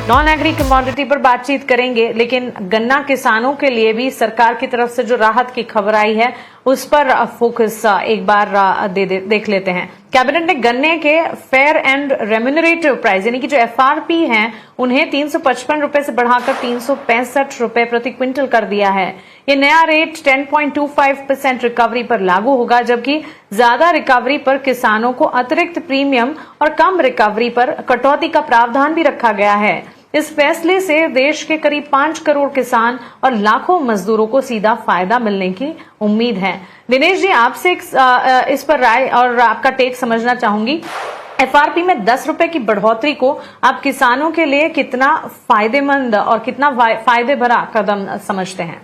Non agree commodity पर बातचीत करेंगे, लेकिन गन्ना किसानों के लिए भी सरकार की तरफ से जो राहत की खबर आई है उस पर फोकस एक बार देख लेते हैं। कैबिनेट ने गन्ने के फेयर एंड रेम्यूनरेटिव प्राइस यानी कि जो एफआरपी हैं उन्हें 355 रुपए से बढ़ाकर 365 रुपए प्रति क्विंटल कर दिया है। ये नया रेट 10.25% रिकवरी पर लागू होगा, जबकि ज्यादा रिकवरी पर किसानों को अतिरिक्त प्रीमियम और कम रिकवरी पर कटौती का प्रावधान भी रखा गया है। इस फैसले से देश के करीब 5 करोड़ किसान और लाखों मजदूरों को सीधा फायदा मिलने की उम्मीद है। दिनेश जी, आपसे इस पर राय और आपका टेक समझना चाहूंगी। एफआरपी में 10 रुपए की बढ़ोतरी को आप किसानों के लिए कितना फायदेमंद और कितना फायदे भरा कदम समझते हैं?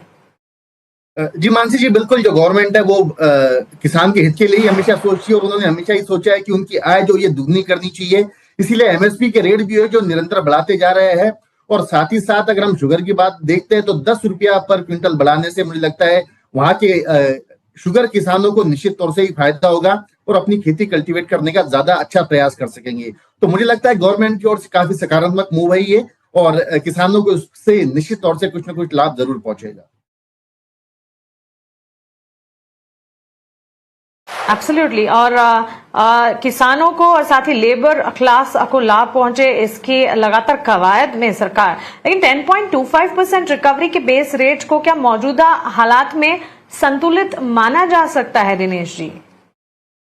जी मानसी जी, बिल्कुल जो गवर्नमेंट है वो किसान के हित के लिए ही हमेशा सोची और उन्होंने हमेशा ही सोचा है कि उनकी आय जो ये दुगनी करनी चाहिए। इसीलिए एमएसपी के रेट भी है जो निरंतर बढ़ाते जा रहे हैं। और साथ ही साथ अगर हम शुगर की बात देखते हैं तो 10 रुपया पर क्विंटल बढ़ाने से मुझे लगता है वहां के शुगर किसानों को निश्चित तौर से ही फायदा होगा और अपनी खेती कल्टीवेट करने का ज्यादा अच्छा प्रयास कर सकेंगे। तो मुझे लगता है गवर्नमेंट की ओर से काफी सकारात्मक मूव है ये, और किसानों को उससे निश्चित तौर से कुछ ना कुछ लाभ जरूर पहुंचेगा। एब्सोल्युटली। और किसानों को और साथ ही लेबर क्लास को लाभ पहुंचे, इसकी लगातार कवायद में सरकार। लेकिन 10.25% रिकवरी के बेस रेट को क्या मौजूदा हालात में संतुलित माना जा सकता है दिनेश जी?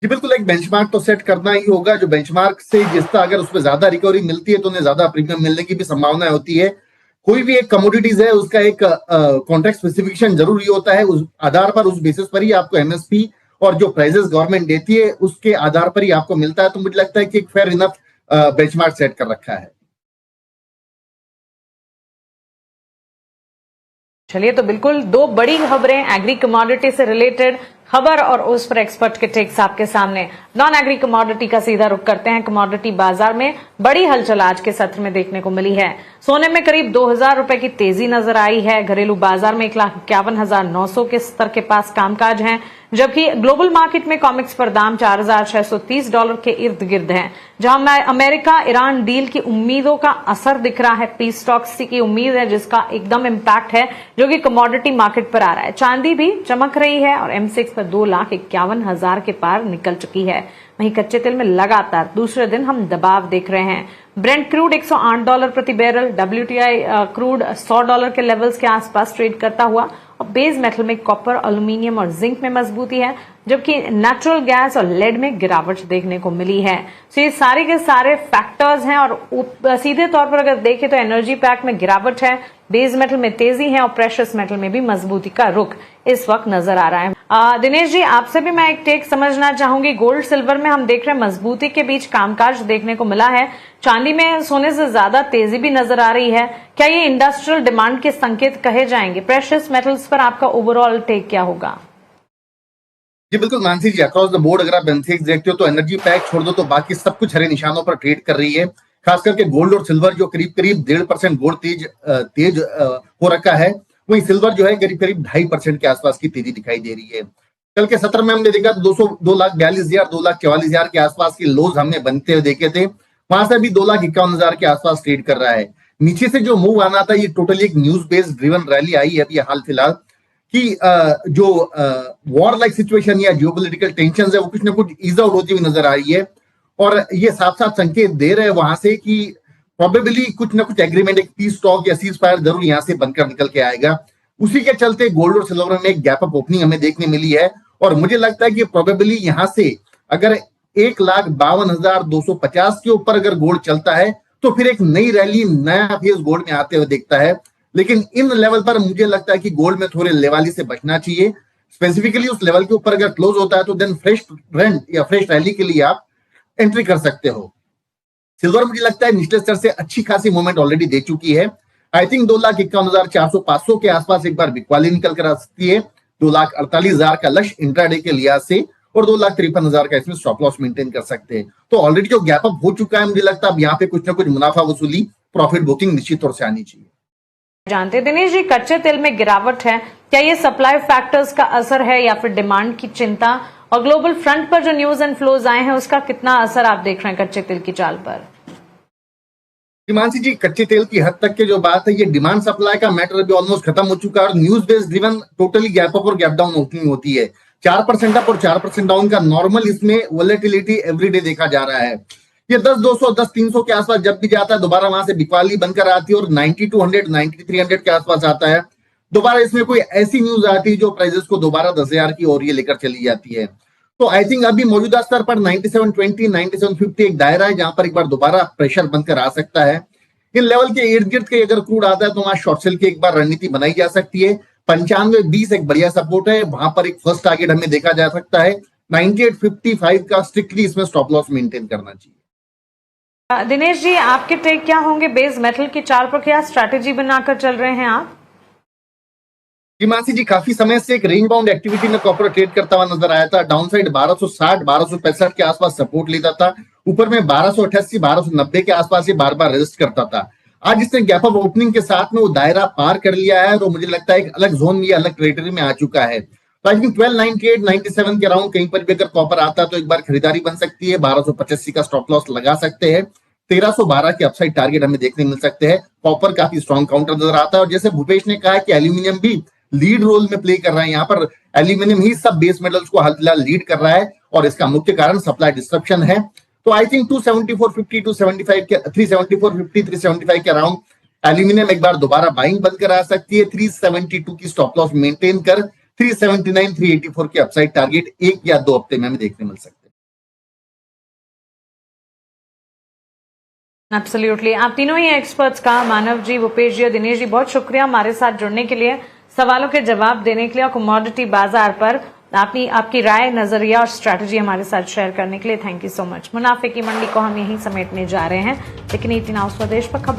जी बिल्कुल, एक बेंचमार्क तो सेट करना ही होगा। जो बेंचमार्क से जिसका अगर उसमें ज्यादा रिकवरी मिलती है तो उन्हें ज्यादा प्रीमियम मिलने की भी संभावना होती है। कोई भी एक कमोडिटीज है उसका एक कॉन्ट्रैक्ट स्पेसिफिकेशन जरूरी होता है। उस आधार पर, उस बेसिस पर ही आपको एमएसपी और जो प्राइजेस गवर्नमेंट देती है उसके आधार पर ही आपको मिलता है। तो मुझे लगता है कि एक फेयर इनफ बेंचमार्क सेट कर रखा है। चलिए, तो बिल्कुल दो बड़ी खबरें एग्री कमोडिटी से रिलेटेड खबर और उस पर एक्सपर्ट के टेक्स आपके सामने। नॉन एग्री कमोडिटी का सीधा रुख करते हैं। कमोडिटी बाजार में बड़ी हलचल आज के सत्र में देखने को मिली है। सोने में करीब 2000 रुपए की तेजी नजर आई है। घरेलू बाजार में 1,51,900 के स्तर के पास कामकाज है, जबकि ग्लोबल मार्केट में कॉमिक्स पर दाम $4,630 के इर्द गिर्द है। जहां अमेरिका ईरान डील की उम्मीदों का असर दिख रहा है। पीस टॉक्स की उम्मीद है जिसका एकदम इम्पैक्ट है, जो कि कमोडिटी मार्केट पर आ रहा है। चांदी भी चमक रही है और M6 पर 2,51,000 के पार निकल चुकी है। वहीं कच्चे तेल में लगातार दूसरे दिन हम दबाव देख रहे हैं। ब्रेंट क्रूड $108 प्रति बैरल, WTI क्रूड $100 के लेवल्स के आसपास ट्रेड करता हुआ, और बेस मेटल में कॉपर, एल्यूमिनियम और जिंक में मजबूती है, जबकि नेचुरल गैस और लेड में गिरावट देखने को मिली है। तो ये सारे के सारे फैक्टर्स हैं। और सीधे तौर पर अगर देखें तो एनर्जी पैक में गिरावट है, बेस मेटल में तेजी है और प्रेशियस मेटल में भी मजबूती का रुख इस वक्त नजर आ रहा है। दिनेश जी, आपसे भी मैं एक टेक समझना चाहूंगी। गोल्ड सिल्वर में हम देख रहे हैं मजबूती के बीच कामकाज देखने को मिला है। चांदी में सोने से ज्यादा तेजी भी नजर आ रही है। क्या ये इंडस्ट्रियल डिमांड के संकेत कहे जाएंगे? प्रेशियस मेटल्स पर आपका ओवरऑल टेक क्या होगा? जी बिल्कुल मानसी जी, अक्रॉस द बोर्ड अगर आप बेंसेक्स देखते हो तो एनर्जी पैक छोड़ दो तो बाकी सब कुछ हरे निशानों पर ट्रेड कर रही है। खास करके गोल्ड और सिल्वर जो करीब 1.5% गोल्ड तेज हो रखा है, वहीं सिल्वर जो है करीब 2.5% के आसपास की तेजी दिखाई दे रही है। कल के सत्र में हमने देखा तो 2,42,000 2,44,000 के आसपास की लोज हमने बनते हुए देखे थे। वहां से भी 2,51,000 के आसपास ट्रेड कर रहा है। नीचे से जो मूव आना था ये टोटली एक न्यूज बेस्ड ड्रिवन रैली आई है अभी हाल फिलहाल कि जो वॉर लाइक सिचुएशन या जियोपॉलिटिकल टेंशन है वो कुछ ना कुछ ईज आउट होती हुई नजर आ रही है। और ये साफ साफ संकेत दे रहे हैं वहां से कि प्रोबेबली कुछ ना कुछ एग्रीमेंट, एक पीस टॉक या सीज फायर जरूर यहाँ से बनकर निकल के आएगा। उसी के चलते गोल्ड और सिल्वर में एक गैप अप ओपनिंग हमें देखने मिली है। और मुझे लगता है कि प्रोबेबली यहाँ से अगर 1,52,250 के ऊपर अगर गोल्ड चलता है तो फिर एक नई रैली, नया फेज गोल्ड में आते हुए दिखता है। लेकिन इन लेवल पर मुझे लगता है कि गोल्ड में थोड़े लेवाली से बचना चाहिए। स्पेसिफिकली उस लेवल के ऊपर अगर क्लोज होता है तो देन फ्रेश ट्रेंड या फ्रेश रैली के लिए आप एंट्री कर सकते हो। सिल्वर मुझे लगता है निचले स्तर से अच्छी खासी मूवमेंट ऑलरेडी दे चुकी है। आई थिंक 2,51,400-500 के आसपास एक बार बिकवाली निकल कर आ सकती है। 2,48,000 का लक्ष्य इंट्राडे के लिहाज से और 2,53,000 का इसमें स्टॉप लॉस मेंटेन कर सकते हैं। तो ऑलरेडी जो गैप अप हो चुका है, मुझे लगता है अब यहाँ पे कुछ ना कुछ मुनाफा वसूली, प्रॉफिट बुकिंग निश्चित तौर से आनी चाहिए। जानते दिनेश जी, कच्चे तेल में गिरावट है, क्या ये सप्लाई फैक्टर्स का असर है या फिर डिमांड की चिंता? और ग्लोबल फ्रंट पर जो न्यूज एंड फ्लोज आए हैं उसका कितना असर आप देख रहे हैं कच्चे तेल की चाल पर? हिमांशी जी, कच्चे तेल की हद तक के जो बात है, ये डिमांड सप्लाई का मैटर अभी ऑलमोस्ट खत्म हो चुका है और news based driven totally gap up और गैप डाउन ओपनिंग होती है। 4% अप और 4% डाउन का नॉर्मल इसमें वोलेटिलिटी एवरीडे देखा जा रहा है। ये 10-200 10-300 के आसपास जब भी जाता है, दोबारा वहां से बिकवाली बनकर आती है और 9200 9300 के आसपास आता है। दोबारा इसमें कोई ऐसी न्यूज आती है जो प्राइजेस को दोबारा 10,000 की ओर ये लेकर चली जाती है। तो आई थिंक अभी मौजूदा स्तर पर 9720 9750 एक दायरा है जहां पर एक बार दोबारा प्रेशर बनकर आ सकता है। इन लेवल के इर्द गिर्द के अगर क्रूड आता है तो वहां शॉर्ट सेल की एक बार रणनीति बनाई जा सकती है। 95-20 एक बढ़िया सपोर्ट है, वहां पर एक फर्स्ट टारगेट हमें देखा जा सकता है। 98-55 का स्ट्रिक्टली इसमें स्टॉप लॉस मेंटेन करना चाहिए। दिनेश जी, आपके टेक क्या होंगे? बेस मेटल की चार्ट पर क्या स्ट्रैटेजी बनाकर चल रहे हैं आप? हिमांशी जी, काफी समय से एक रेंज बाउंड एक्टिविटी में कॉपर ट्रेड करता हुआ नजर आया था। डाउन साइड 1260 1265 के आसपास सपोर्ट लेता था, ऊपर में 1288 1290 के आसपास ये बार बार रेजिस्ट करता था। आज इसने गैप अप ओपनिंग के साथ में वो दायरा पार कर लिया है और मुझे लगता है एक अलग जोन में, अलग टेरिटरी में आ चुका है। तो आई थिंक 1298 97 के अराउंड कहीं पर भी अगर कॉपर आता है तो एक बार खरीदारी बन सकती है। 1285 का स्टॉप लॉस लगा सकते हैं। 1312 के अपसाइड टारगेट हमें देखने मिल सकते हैं। कॉपर काफी स्ट्रॉन्ग काउंटर नजर आता है और जैसे भूपेश ने कहा कि एल्यूमिनियम भी लीड रोल में प्ले कर रहा है। यहाँ पर एल्यूमिनियम ही सब बेस मेटल्स को फिलहाल लीड कर रहा है और इसका मुख्य कारण सप्लाई डिस्ट्रप्शन है। तो आई थिंक 274.50 275 के 374.50 375 के अराउंड एल्यूमिनियम एक बार दोबारा बाइंग बनकर आ सकती है। 372 की स्टॉप लॉस मेंटेन कर 379 384 के अपसाइड टारगेट 1 या 2 हफ्ते में हमें देखने मिल सकते हैं। एब्सोल्युटली। आप तीनों ही एक्सपर्ट्स का, मानव जी, भूपेश जी और दिनेश जी, बहुत शुक्रिया हमारे साथ जुड़ने के लिए, सवालों के जवाब देने के लिए और कमोडिटी बाजार पर आपकी राय, नजरिया और स्ट्रैटेजी हमारे साथ शेयर करने के लिए थैंक यू सो मच। मुनाफे की मंडी को हम यहीं समेटने जा रहे हैं, लेकिन 18 आवर्स स्वदेश पर खबरों